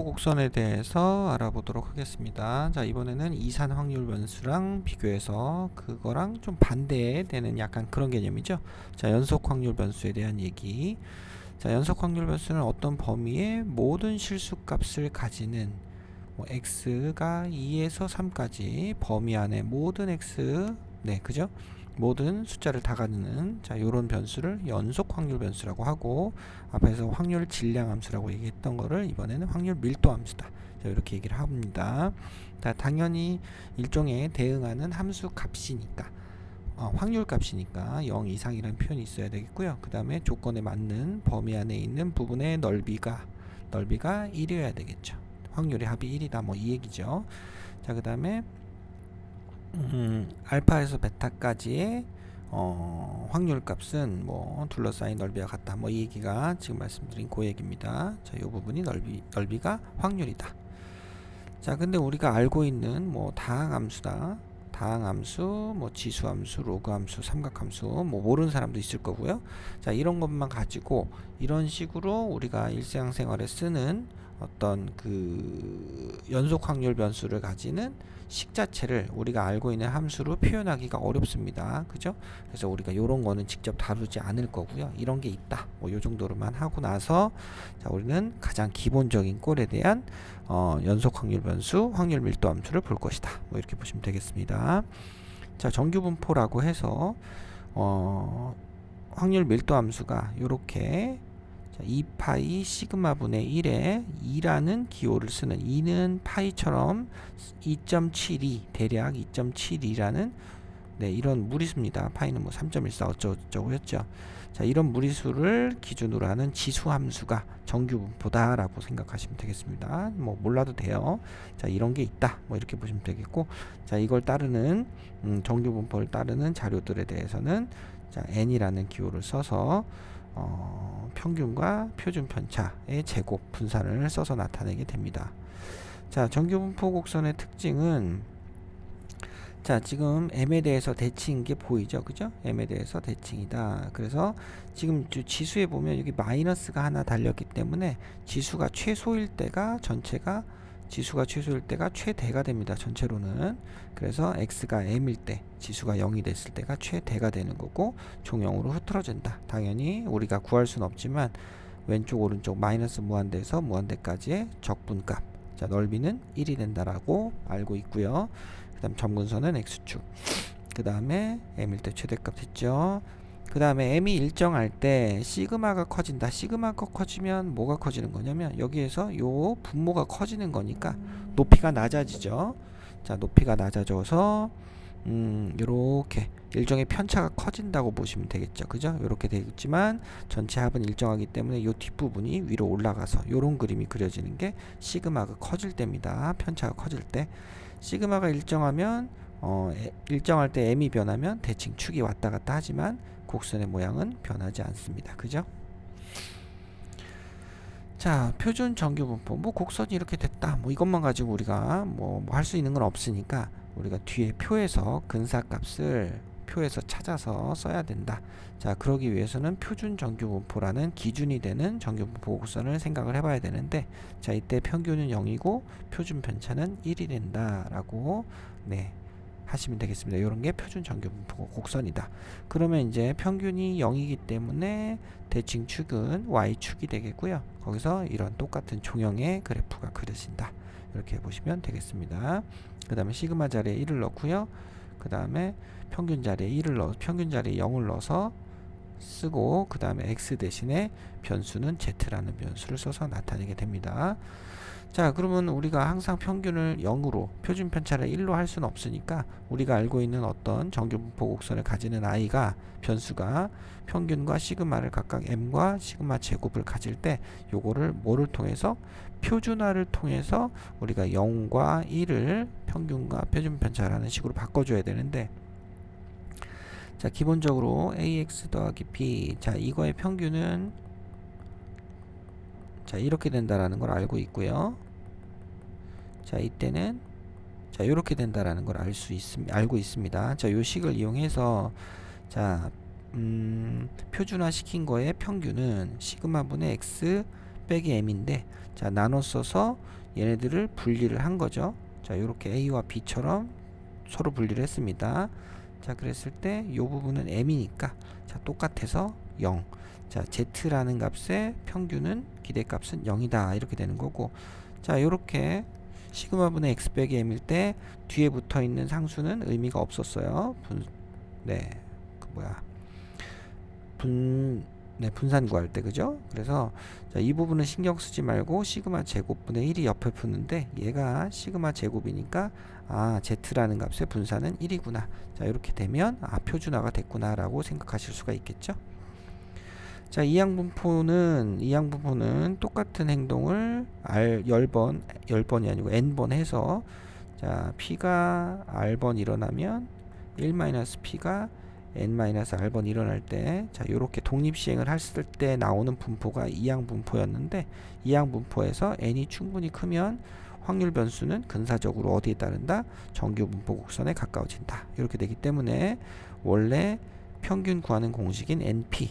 곡선에 대해서 알아보도록 하겠습니다. 자, 이번에는 이산 확률 변수랑 비교해서 그거랑 좀 반대되는 약간 그런 개념이죠. 자, 연속 확률 변수에 대한 얘기. 자, 연속 확률 변수는 어떤 범위의 모든 실수값을 가지는 x가 2에서 3까지 범위 안에 모든 x, 네, 그죠? 모든 숫자를 다 가지는 요런 변수를 연속 확률 변수라고 하고, 앞에서 확률 질량 함수라고 얘기했던 거를 이번에는 확률 밀도 함수다. 자, 이렇게 얘기를 합니다. 자, 당연히 일종의 대응하는 함수 값이니까 확률 값이니까 0 이상이라는 표현이 있어야 되겠고요. 그 다음에 조건에 맞는 범위 안에 있는 부분의 넓이가 1이어야 되겠죠. 확률의 합이 1이다 뭐 이 얘기죠. 자, 그 다음에 알파에서 베타까지의 확률 값은 뭐 둘러싸인 넓이와 같다 뭐 이 얘기가 지금 말씀드린 그 얘기입니다. 자, 이 부분이 넓이가 확률이다. 자, 근데 우리가 알고 있는 뭐 다항함수다, 다항함수, 뭐 지수함수, 로그함수, 삼각함수 뭐 모르는 사람도 있을 거고요. 자, 이런 것만 가지고 이런 식으로 우리가 일상생활에 쓰는 어떤 그 연속 확률 변수를 가지는 식 자체를 우리가 알고 있는 함수로 표현하기가 어렵습니다. 그죠? 그래서 우리가 이런 거는 직접 다루지 않을 거고요. 이런 게 있다. 뭐 요 정도로만 하고 나서 자, 우리는 가장 기본적인 꼴에 대한 연속 확률 변수, 확률 밀도 함수를 볼 것이다. 뭐 이렇게 보시면 되겠습니다. 자, 정규 분포라고 해서 확률 밀도 함수가 요렇게 2파이 시그마 분의 1에 2라는 기호를 쓰는, 2는 파이처럼 2.72 대략 2.72라는 네, 이런 무리수입니다. 파이는 뭐 3.14 어쩌고저쩌고 했죠. 자, 이런 무리수를 기준으로 하는 지수 함수가 정규 분포다 라고 생각하시면 되겠습니다. 뭐 몰라도 돼요. 자, 이런 게 있다 뭐 이렇게 보시면 되겠고, 자, 이걸 따르는 정규 분포를 따르는 자료들에 대해서는 자, n이라는 기호를 써서 평균과 표준 편차의 제곱 분산을 써서 나타내게 됩니다. 자, 정규 분포 곡선의 특징은 자, 지금 m에 대해서 대칭인 게 보이죠? 그죠? m에 대해서 대칭이다. 그래서 지금 지수에 보면 여기 마이너스가 하나 달렸기 때문에 지수가 최소일 때가 최대가 됩니다. 전체로는. 그래서 x가 m일 때, 지수가 0이 됐을 때가 최대가 되는 거고, 종영으로 흐트러진다. 당연히 우리가 구할 수는 없지만 왼쪽 오른쪽 마이너스 무한대에서 무한대까지의 적분값, 자, 넓이는 1이 된다라고 알고 있고요. 그 다음 점근선은 x축, 그 다음에 m일 때 최대값 됐죠. 그 다음에 m이 일정할 때 시그마가 커진다. 시그마가 커지면 뭐가 커지는 거냐면 여기에서 요 분모가 커지는 거니까 높이가 낮아지죠. 자, 높이가 낮아져서 요렇게 일정의 편차가 커진다고 보시면 되겠죠. 그죠? 요렇게 되겠지만 전체 합은 일정하기 때문에 요 뒷부분이 위로 올라가서 요런 그림이 그려지는 게 시그마가 커질 때입니다. 편차가 커질 때. 시그마가 일정하면 일정할 때 m이 변하면 대칭 축이 왔다 갔다 하지만 곡선의 모양은 변하지 않습니다. 그죠? 자, 표준 정규 분포, 뭐 곡선이 이렇게 됐다 뭐 이것만 가지고 우리가 뭐 할 수 있는 건 없으니까 우리가 뒤에 표에서 근사값을 표에서 찾아서 써야 된다. 자, 그러기 위해서는 표준 정규 분포라는 기준이 되는 정규 분포 곡선을 생각을 해봐야 되는데, 자, 이때 평균은 0이고 표준 편차는 1이 된다라고 네, 하시면 되겠습니다. 이런 게 표준 정규 분포 곡선이다. 그러면 이제 평균이 0이기 때문에 대칭 축은 y축이 되겠고요. 거기서 이런 똑같은 종형의 그래프가 그려진다. 이렇게 보시면 되겠습니다. 그 다음에 시그마 자리에 1을 넣고요. 그 다음에 평균 자리에 0을 넣어서 쓰고, 그 다음에 x 대신에 변수는 z라는 변수를 써서 나타내게 됩니다. 자, 그러면 우리가 항상 평균을 0으로, 표준 편차를 1로 할 수는 없으니까 우리가 알고 있는 어떤 정규 분포 곡선을 가지는 i가, 변수가 평균과 시그마를 각각 m과 시그마 제곱을 가질 때 요거를 뭐를 통해서, 표준화를 통해서 우리가 0과 1을 평균과 표준 편차라는 식으로 바꿔줘야 되는데, 자, 기본적으로 ax 더하기 b, 자, 이거의 평균은 자, 이렇게 된다라는 걸 알고 있고요. 자, 이때는 자, 이렇게 된다라는 걸 알고 있습니다. 자, 요 식을 이용해서 자, 표준화 시킨 거의 평균은 시그마 분의 x 빼기 m인데, 자 나눠 써서 얘네들을 분리를 한 거죠. 자 이렇게 a와 b처럼 서로 분리를 했습니다. 자 그랬을 때 이 부분은 m이니까 자 똑같아서 0. 자 z라는 값의 평균은 기대값은 0이다 이렇게 되는 거고, 자 이렇게 시그마분의 x 빼기 m일 때 뒤에 붙어있는 상수는 의미가 없었어요. 분산 구할 때, 그죠? 그래서 자, 이 부분은 신경 쓰지 말고 시그마 제곱분의 1이 옆에 푸는데, 얘가 시그마 제곱이니까 z라는 값의 분산은 1이구나. 자 이렇게 되면 표준화가 됐구나 라고 생각하실 수가 있겠죠. 자 이항분포는 똑같은 행동을 열번이 아니고 n번 해서, 자 p가 r번 일어나면 1-p가 n-r번 일어날 때, 자 요렇게 독립시행을 했을 때 나오는 분포가 이항분포였는데, 이항분포에서 n이 충분히 크면 확률 변수는 근사적으로 어디에 따른다? 정규분포 곡선에 가까워진다. 이렇게 되기 때문에 원래 평균 구하는 공식인 np,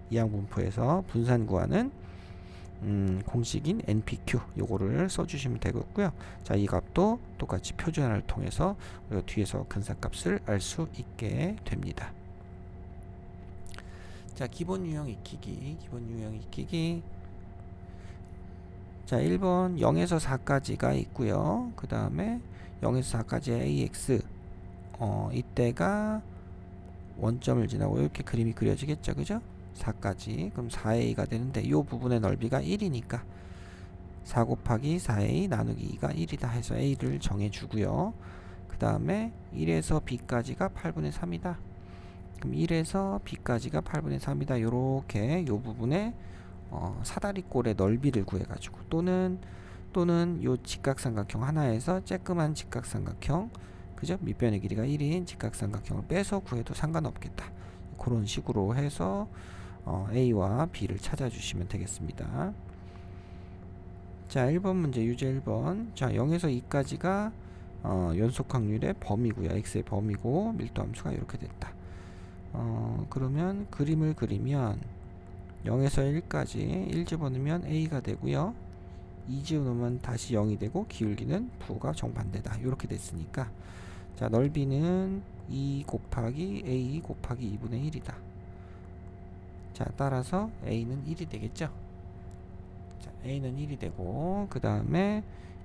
이항분포에서 분산 구하는 공식인 npq, 요거를 써주시면 되겠고요. 자 이 값도 똑같이 표준화를 통해서 우리가 뒤에서 근사값을 알 수 있게 됩니다. 자 기본 유형 익히기. 자 1번 0에서 4까지가 있고요. 그 다음에 0에서 4까지의 ax, 이때가 원점을 지나고 이렇게 그림이 그려지겠죠, 그죠? 4까지, 그럼 4a가 되는데 이 부분의 넓이가 1이니까 4 곱하기 4a 나누기 2가 1이다 해서 a를 정해주고요. 그 다음에 1에서 b까지가 8분의 3이다. 그럼 1에서 b까지가 8분의 3이다. 요렇게 요 부분에 사다리꼴의 넓이를 구해가지고, 또는 요 직각삼각형 하나에서 쬐끄만 직각삼각형, 그죠? 밑변의 길이가 1인 직각삼각형을 빼서 구해도 상관없겠다. 그런 식으로 해서 a와 b를 찾아주시면 되겠습니다. 자 1번 문제 유제 1번. 자 0에서 2까지가 연속 확률의 범위고요. x의 범위고 밀도함수가 이렇게 됐다. 그러면 그림을 그리면 0에서 1까지 1 집어넣으면 a가 되고요. 2 집어넣으면 다시 0이 되고 기울기는 부호가 정반대다. 이렇게 됐으니까, 자 넓이는 2 곱하기 a 곱하기 2분의 1이다. 자 따라서 a는 1이 되겠죠. 자 a는 1이 되고, 그 다음에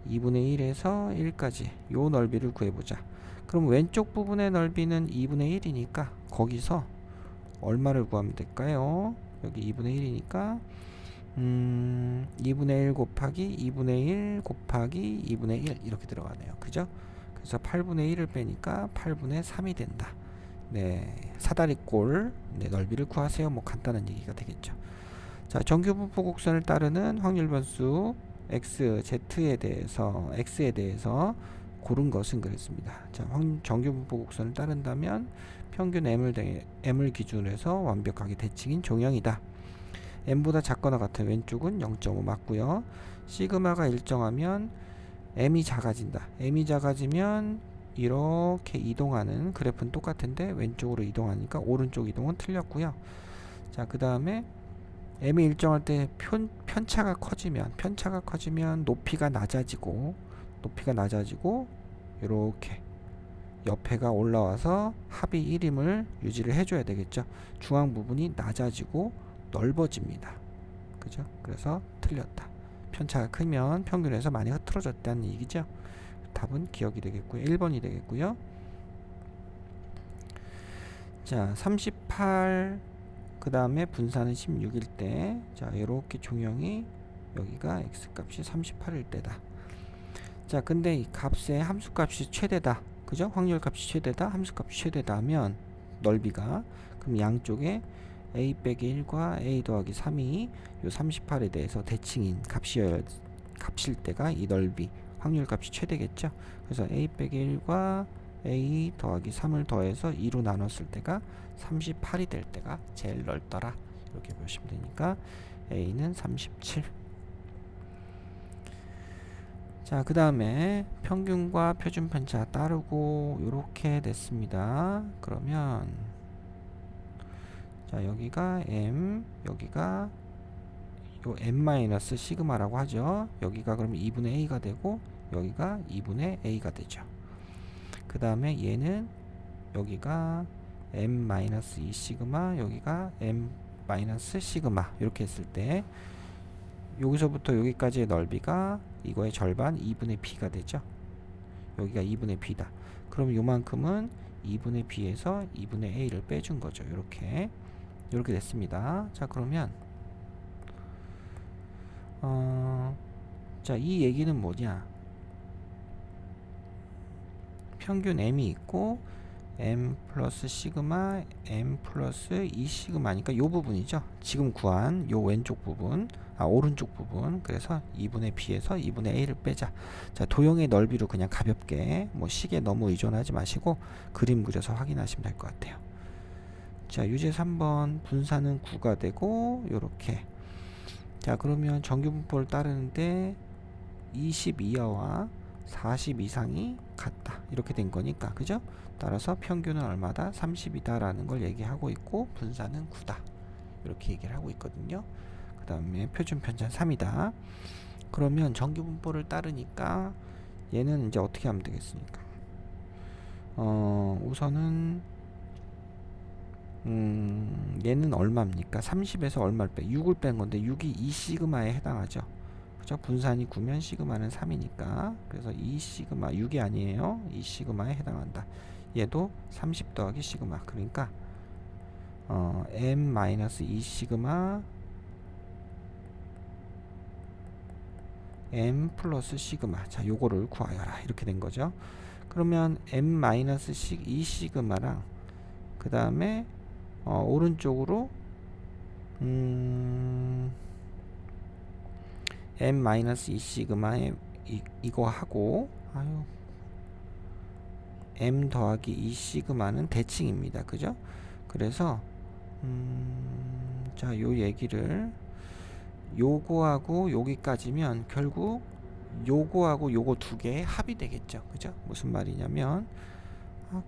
2분의 1에서 1까지 요 넓이를 구해보자. 그럼 왼쪽 부분의 넓이는 2분의 1이니까 거기서 얼마를 구하면 될까요? 여기 2분의 1이니까 2분의 1 곱하기 2분의 1 곱하기 2분의 1 이렇게 들어가네요. 그죠? 그래서 8분의 1을 빼니까 8분의 3이 된다. 네, 사다리꼴 넓이를 구하세요. 뭐 간단한 얘기가 되겠죠. 자, 정규분포 곡선을 따르는 확률 변수 x, z에 대해서, x에 대해서 고른 것은 그랬습니다. 자, 정규분포 곡선을 따른다면 평균 m을 기준으로 해서 완벽하게 대칭인 종형이다. m보다 작거나 같은 왼쪽은 0.5 맞고요. 시그마가 일정하면 m이 작아진다. m이 작아지면 이렇게 이동하는 그래프는 똑같은데 왼쪽으로 이동하니까 오른쪽 이동은 틀렸고요. 자, 그 다음에 m이 일정할 때 편차가 커지면 높이가 낮아지고 이렇게 옆에가 올라와서 합이 1임을 유지를 해줘야 되겠죠. 중앙 부분이 낮아지고 넓어집니다. 그죠? 그래서 틀렸다. 편차가 크면 평균에서 많이 흐트러졌다는 얘기죠. 답은 기억이 되겠고요. 1번이 되겠고요. 자, 38, 그 다음에 분산은 16일 때, 자, 이렇게 종형이 여기가 x값이 38일 때다. 자, 근데 이 값의 함수값이 최대다. 그죠? 확률값이 최대다, 함수값이 최대다 하면 넓이가, 그럼 양쪽에 a 빼기 1과 a 더하기 3이 요 38에 대해서 대칭인 값일 때가 이 넓이, 확률값이 최대겠죠. 그래서 a 빼기 1과 a 더하기 3을 더해서 2로 나눴을 때가 38이 될 때가 제일 넓더라. 이렇게 보시면 되니까 a는 37. 자, 그 다음에 평균과 표준 편차 따르고 이렇게 됐습니다. 그러면 자, 여기가 m, 여기가 요 n 시그마라고 하죠. 여기가 그럼 2분의 a가 되고 여기가 2분의 a가 되죠. 그 다음에 얘는 여기가 m-2 시그마, 여기가 m 시그마 이렇게 했을 때 여기서부터 여기까지의 넓이가 이거의 절반 2분의 b가 되죠. 여기가 2분의 b다. 그럼 요만큼은 2분의 b에서 2분의 a를 빼준 거죠. 이렇게 됐습니다. 자, 그러면 자, 이 얘기는 뭐냐? 평균 m이 있고 m 플러스 시그마 m 플러스 2 시그마니까 요 부분이죠. 지금 구한 요 왼쪽 부분, 오른쪽 부분. 그래서 2분의 b에서 2분의 a를 빼자. 자, 도형의 넓이로 그냥 가볍게 뭐 식에 너무 의존하지 마시고 그림 그려서 확인하시면 될 것 같아요. 자, 유제 3번 분사는 9가 되고 요렇게. 자, 그러면 정규분포를 따르는데 20 이하와 40 이상이 같다 이렇게 된 거니까, 그죠? 따라서 평균은 얼마다? 30이다 라는 걸 얘기하고 있고 분사는 9다 이렇게 얘기를 하고 있거든요. 그 다음에 표준 편차는 3이다. 그러면 정규분포를 따르니까 얘는 이제 어떻게 하면 되겠습니까? 우선은 얘는 얼마입니까? 30에서 얼마를 빼? 6을 뺀 건데 6이 2 시그마에 해당하죠. 그죠? 분산이 9면 시그마는 3이니까 그래서 2 시그마 6이 아니에요. 2 시그마에 해당한다. 얘도 30 더하기 시그마. 그러니까 m-2 시그마 m 플러스 시그마. 자, 요거를 구하여라. 이렇게 된 거죠. 그러면 m-2 시그마랑 그 다음에 오른쪽으로 m-2 시그마에 이거 하고 m 더하기 2 시그마는 대칭입니다. 그죠? 그래서 자, 요 얘기를 요거하고 여기까지면 결국 요거하고 요거 두 개의 합이 되겠죠. 그죠? 무슨 말이냐면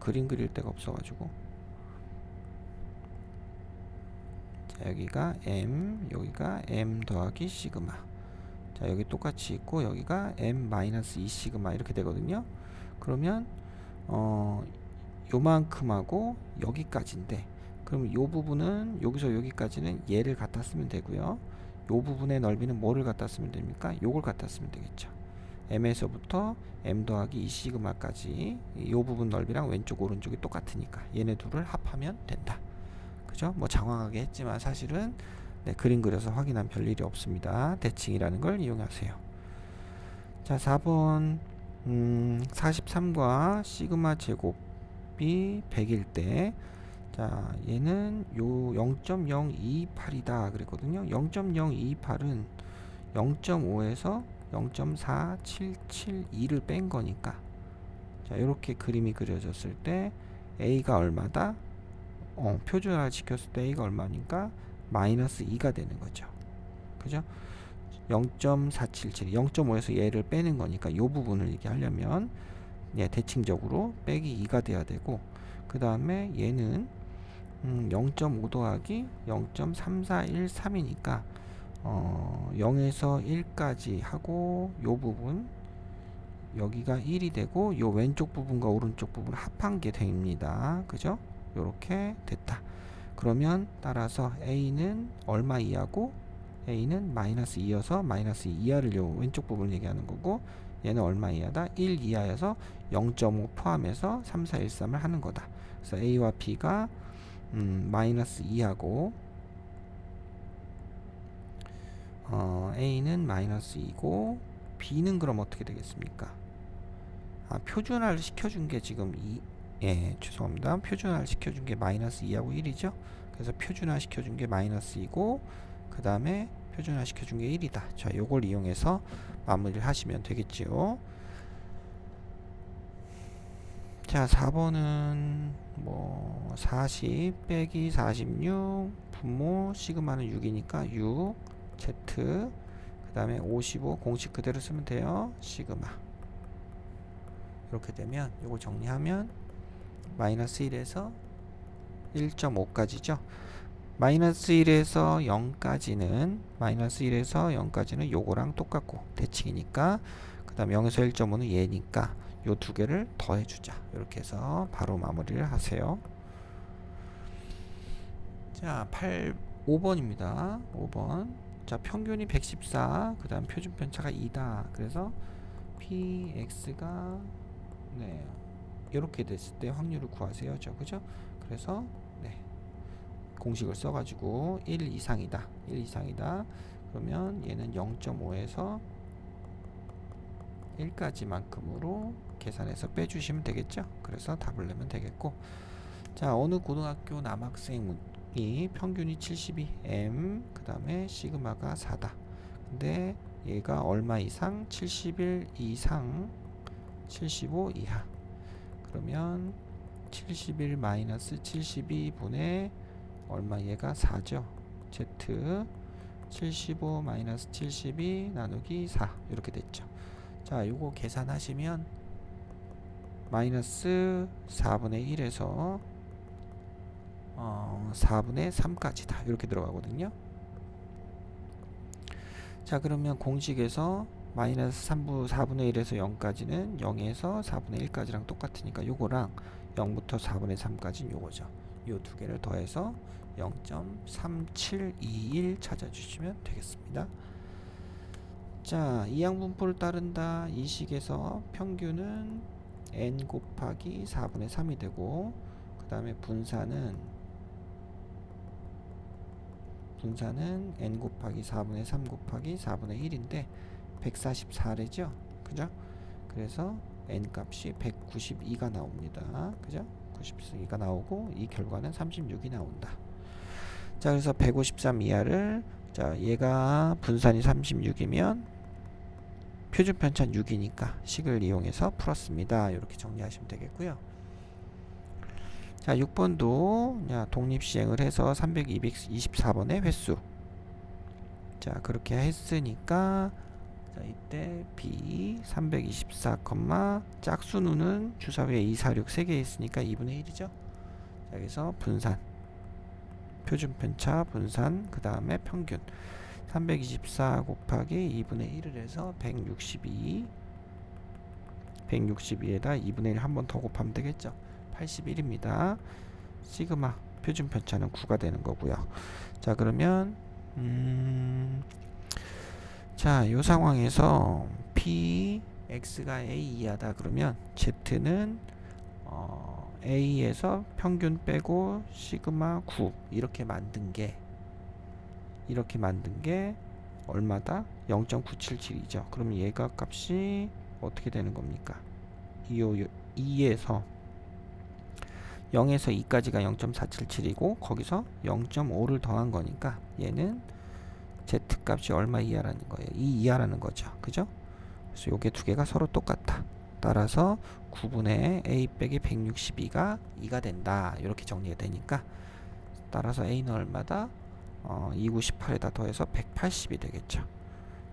그림 그릴 데가 없어가지고 자, 여기가 m, 여기가 m 더하기 시그마. 자, 여기 똑같이 있고 여기가 m-2 시그마 이렇게 되거든요. 그러면 요만큼하고 여기까지인데, 그럼 요 부분은 여기서 여기까지는 얘를 갖다 쓰면 되고요. 요 부분의 넓이는 뭐를 갖다 쓰면 됩니까? 요걸 갖다 쓰면 되겠죠. m에서부터 m 더하기 2 시그마까지 요 부분 넓이랑 왼쪽 오른쪽이 똑같으니까 얘네 둘을 합하면 된다. 그죠? 뭐 장황하게 했지만 사실은 그림 그려서 확인한 별일이 없습니다. 대칭이라는 걸 이용하세요. 자, 4번 43과 시그마 제곱이 100일 때, 자, 얘는 요 0.028이다 그랬거든요. 0.028은 0.5에서 0.4772를 뺀 거니까, 자, 이렇게 그림이 그려졌을 때 a가 얼마다? 표준화를 시켰을 때 a가 얼마니까 마이너스 2가 되는 거죠. 그죠? 0.477, 0.5에서 얘를 빼는 거니까 이 부분을 얘기하려면 대칭적으로 빼기 2가 돼야 되고, 그 다음에 얘는 0.5 더하기 0.3413이니까 0에서 1까지 하고 요 부분 여기가 1이 되고 요 왼쪽 부분과 오른쪽 부분을 합한 게 됩니다. 그죠? 요렇게 됐다. 그러면 따라서 a는 얼마 이하고 a는 마이너스 2여서 마이너스 2 이하를 요 왼쪽 부분을 얘기하는 거고, 얘는 얼마 이하다? 1 이하여서 0.5 포함해서 3413을 하는 거다. 그래서 a와 b가 마이너스 2하고 a는 마이너스 2고 b는 그럼 어떻게 되겠습니까? 표준화를 시켜준 게 지금 죄송합니다. 표준화를 시켜준 게 마이너스 2하고 1이죠. 그래서 표준화 시켜준 게 마이너스 2고 그 다음에 표준화 시켜준 게 1이다. 자, 요걸 이용해서 마무리를 하시면 되겠지요. 자, 4번은 뭐 40 빼기 46 분모 시그마는 6이니까 6 z 그 다음에 55 공식 그대로 쓰면 돼요. 시그마. 이렇게 되면 요거 정리하면 마이너스 1에서 1.5까지죠. 마이너스 1에서 0까지는 요거랑 똑같고 대칭이니까, 그 다음 0에서 1.5는 얘니까 요 두 개를 더해주자. 이렇게 해서 바로 마무리를 하세요. 자, 5번입니다. 5번. 자, 평균이 114, 그 다음 표준 편차가 2다. 그래서 px가 네, 이렇게 됐을 때 확률을 구하세요. 그죠? 그래서 네, 공식을 써가지고 1 이상이다. 그러면 얘는 0.5에서 1까지만큼으로 계산해서 빼주시면 되겠죠. 그래서 답을 내면 되겠고, 자, 어느 고등학교 남학생이 평균이 72m, 그 다음에 시그마가 4다. 근데 얘가 얼마 이상? 71 이상, 75 이하. 그러면 71 마이너스 72분의 얼마, 얘가 4죠. Z 75 마이너스 72 나누기 4 이렇게 됐죠. 자, 요거 계산하시면 마이너스 4분의 1에서 4분의 3까지다 이렇게 들어가거든요. 자, 그러면 공식에서 마이너스 4분의 1에서 0까지는 0에서 4분의 1까지랑 똑같으니까 요거랑 0부터 4분의 3까지는 요거죠. 요 두 개를 더해서 0.3721 찾아주시면 되겠습니다. 자, 이항분포를 따른다. 이 식에서 평균은 n 곱하기 4분의 3이 되고, 그 다음에 분산은 n 곱하기 4분의 3 곱하기 4분의 1인데 144래죠. 그죠? 그래서 n 값이 192가 나옵니다. 그죠? 92가 나오고 이 결과는 36이 나온다. 자, 그래서 153 이하를, 자, 얘가 분산이 36이면 표준 편차는 6이니까 식을 이용해서 풀었습니다. 이렇게 정리하시면 되겠고요. 자, 6번도 독립시행을 해서 224번의 횟수. 자, 그렇게 했으니까, 자, 이때 B 324, 짝수누는 주사위에 246 3개 있으니까 2분의 1이죠. 자, 여기서 분산, 표준 편차 분산, 그 다음에 평균 324 곱하기 2분의 1을 해서 162에다 2분의 1 한 번 더 곱하면 되겠죠. 81입니다. 시그마 표준 편차는 9가 되는 거고요. 자, 그러면 자, 요 상황에서 Px가 A 이하다 그러면 Z는 A에서 평균 빼고 시그마 9 이렇게 만든 게 얼마다? 0.977이죠. 그럼 얘가 값이 어떻게 되는 겁니까? 2에서 0에서 2까지가 0.477이고 거기서 0.5를 더한 거니까 얘는 Z 값이 얼마 이하라는 거예요? 2 이하라는 거죠. 그죠? 그래서 요게 두 개가 서로 똑같다. 따라서 9분의 A 빼기 162가 2가 된다. 이렇게 정리가 되니까 따라서 A는 얼마다? 298에다 더해서 180이 되겠죠.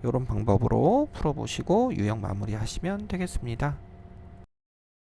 이런 방법으로 풀어보시고 유형 마무리 하시면 되겠습니다.